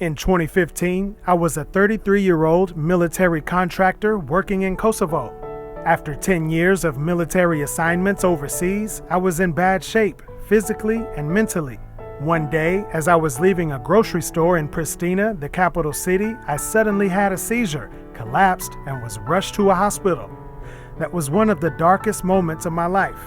In 2015, I was a 33-year-old military contractor working in Kosovo. After 10 years of military assignments overseas, I was in bad shape, physically and mentally. One day, as I was leaving a grocery store in Pristina, the capital city, I suddenly had a seizure, collapsed, and was rushed to a hospital. That was one of the darkest moments of my life.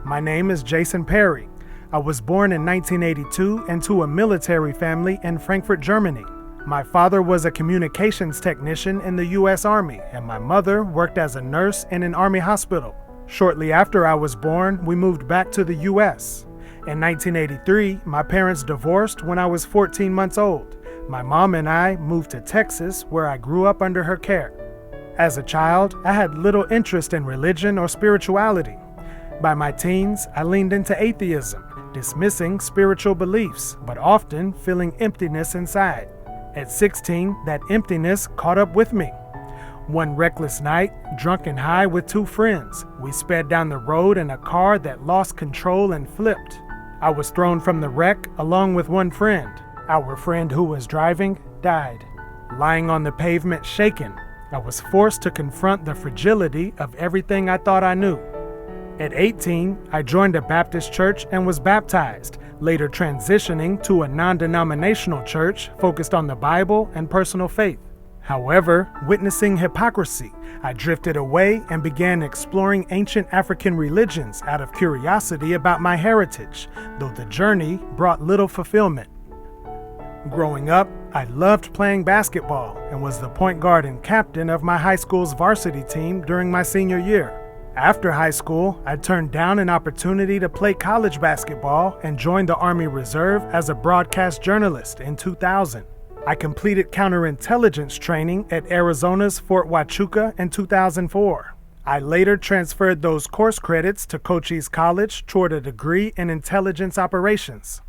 My name is Jason Perry. I was born in 1982 into a military family in Frankfurt, Germany. My father was a communications technician in the U.S. Army, and my mother worked as a nurse in an Army hospital. Shortly after I was born, we moved back to the U.S. In 1983, my parents divorced when I was 14 months old. My mom and I moved to Texas, where I grew up under her care. As a child, I had little interest in religion or spirituality. By my teens, I leaned into atheism, dismissing spiritual beliefs, but often feeling emptiness inside. At 16, that emptiness caught up with me. One reckless night, drunk and high with two friends, we sped down the road in a car that lost control and flipped. I was thrown from the wreck along with one friend. Our friend who was driving died. Lying on the pavement shaken, I was forced to confront the fragility of everything I thought I knew. At 18, I joined a Baptist church and was baptized, later transitioning to a non-denominational church focused on the Bible and personal faith. However, witnessing hypocrisy, I drifted away and began exploring ancient African religions out of curiosity about my heritage, though the journey brought little fulfillment. Growing up, I loved playing basketball and was the point guard and captain of my high school's varsity team during my senior year. After high school, I turned down an opportunity to play college basketball and joined the Army Reserve as a broadcast journalist in 2000. I completed counterintelligence training at Arizona's Fort Huachuca in 2004. I later transferred those course credits to Cochise College toward a degree in intelligence operations.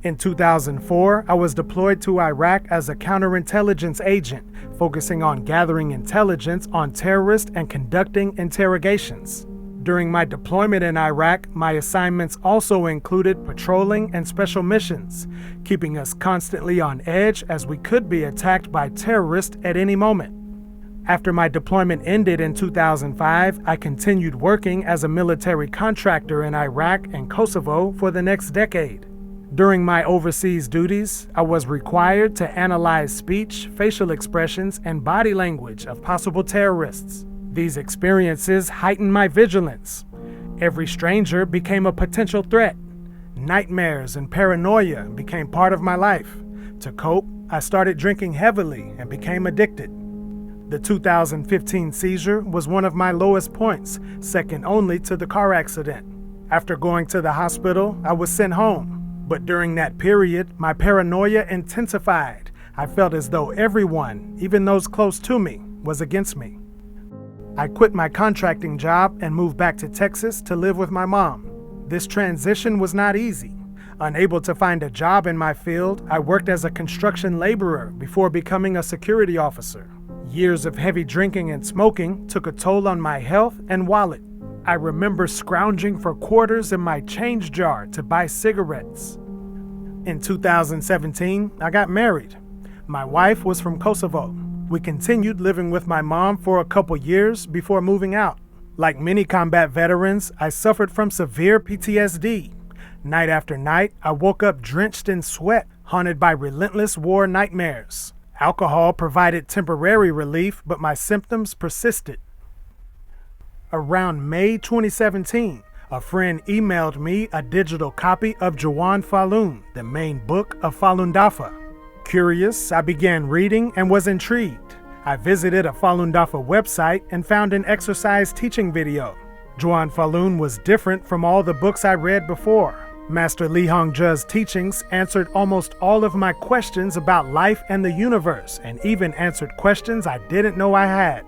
In 2004, I was deployed to Iraq as a counterintelligence agent, focusing on gathering intelligence on terrorists and conducting interrogations. During my deployment in Iraq, my assignments also included patrolling and special missions, keeping us constantly on edge as we could be attacked by terrorists at any moment. After my deployment ended in 2005, I continued working as a military contractor in Iraq and Kosovo for the next decade. During my overseas duties, I was required to analyze speech, facial expressions, and body language of possible terrorists. These experiences heightened my vigilance. Every stranger became a potential threat. Nightmares and paranoia became part of my life. To cope, I started drinking heavily and became addicted. The 2015 seizure was one of my lowest points, second only to the car accident. After going to the hospital, I was sent home. But during that period, my paranoia intensified. I felt as though everyone, even those close to me, was against me. I quit my contracting job and moved back to Texas to live with my mom. This transition was not easy. Unable to find a job in my field, I worked as a construction laborer before becoming a security officer. Years of heavy drinking and smoking took a toll on my health and wallet. I remember scrounging for quarters in my change jar to buy cigarettes. In 2017, I got married. My wife was from Kosovo. We continued living with my mom for a couple years before moving out. Like many combat veterans, I suffered from severe PTSD. Night after night, I woke up drenched in sweat, haunted by relentless war nightmares. Alcohol provided temporary relief, but my symptoms persisted. Around May 2017, a friend emailed me a digital copy of Falun, the main book of Falun Dafa. Curious, I began reading and was intrigued. I visited a Falun Dafa website and found an exercise teaching video. Falun was different from all the books I read before. Master Li Hongzhi's teachings answered almost all of my questions about life and the universe, and even answered questions I didn't know I had.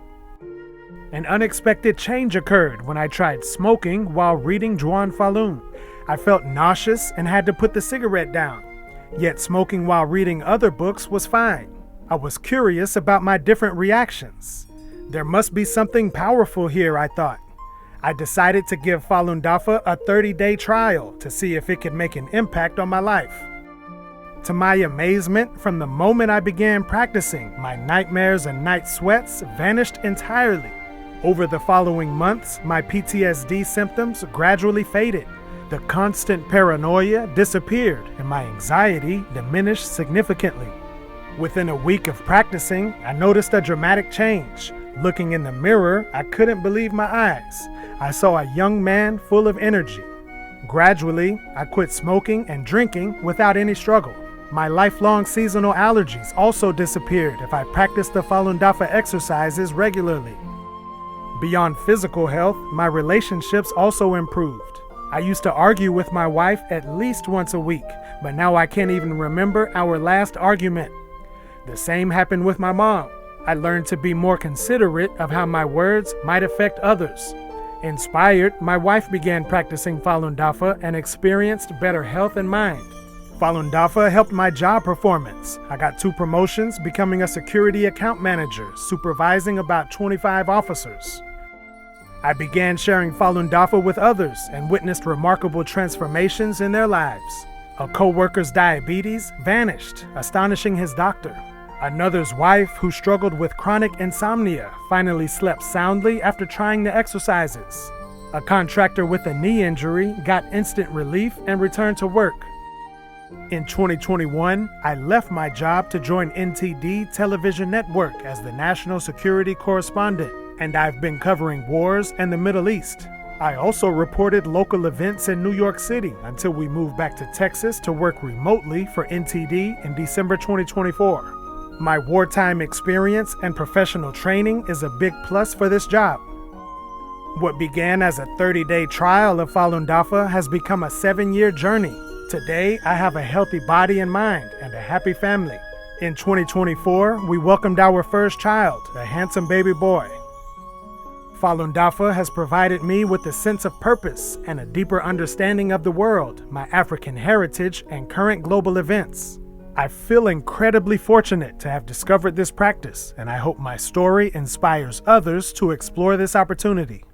An unexpected change occurred when I tried smoking while reading Falun. I felt nauseous and had to put the cigarette down. Yet smoking while reading other books was fine. I was curious about my different reactions. There must be something powerful here, I thought. I decided to give Falun Dafa a 30-day trial to see if it could make an impact on my life. To my amazement, from the moment I began practicing, my nightmares and night sweats vanished entirely. Over the following months, my PTSD symptoms gradually faded. The constant paranoia disappeared and my anxiety diminished significantly. Within a week of practicing, I noticed a dramatic change. Looking in the mirror, I couldn't believe my eyes. I saw a young man full of energy. Gradually, I quit smoking and drinking without any struggle. My lifelong seasonal allergies also disappeared if I practiced the Falun Dafa exercises regularly. Beyond physical health, my relationships also improved. I used to argue with my wife at least once a week, but now I can't even remember our last argument. The same happened with my mom. I learned to be more considerate of how my words might affect others. Inspired, my wife began practicing Falun Dafa and experienced better health and mind. Falun Dafa helped my job performance. I got 2 promotions, becoming a security account manager, supervising about 25 officers. I began sharing Falun Dafa with others and witnessed remarkable transformations in their lives. A co-worker's diabetes vanished, astonishing his doctor. Another's wife, who struggled with chronic insomnia, finally slept soundly after trying the exercises. A contractor with a knee injury got instant relief and returned to work. In 2021, I left my job to join NTD Television Network as the national security correspondent, and I've been covering wars and the Middle East. I also reported local events in New York City until we moved back to Texas to work remotely for NTD in December 2024. My wartime experience and professional training is a big plus for this job. What began as a 30-day trial of Falun Dafa has become a 7-year journey. Today, I have a healthy body and mind and a happy family. In 2024, we welcomed our first child, a handsome baby boy. Falun Dafa has provided me with a sense of purpose and a deeper understanding of the world, my African heritage, and current global events. I feel incredibly fortunate to have discovered this practice, and I hope my story inspires others to explore this opportunity.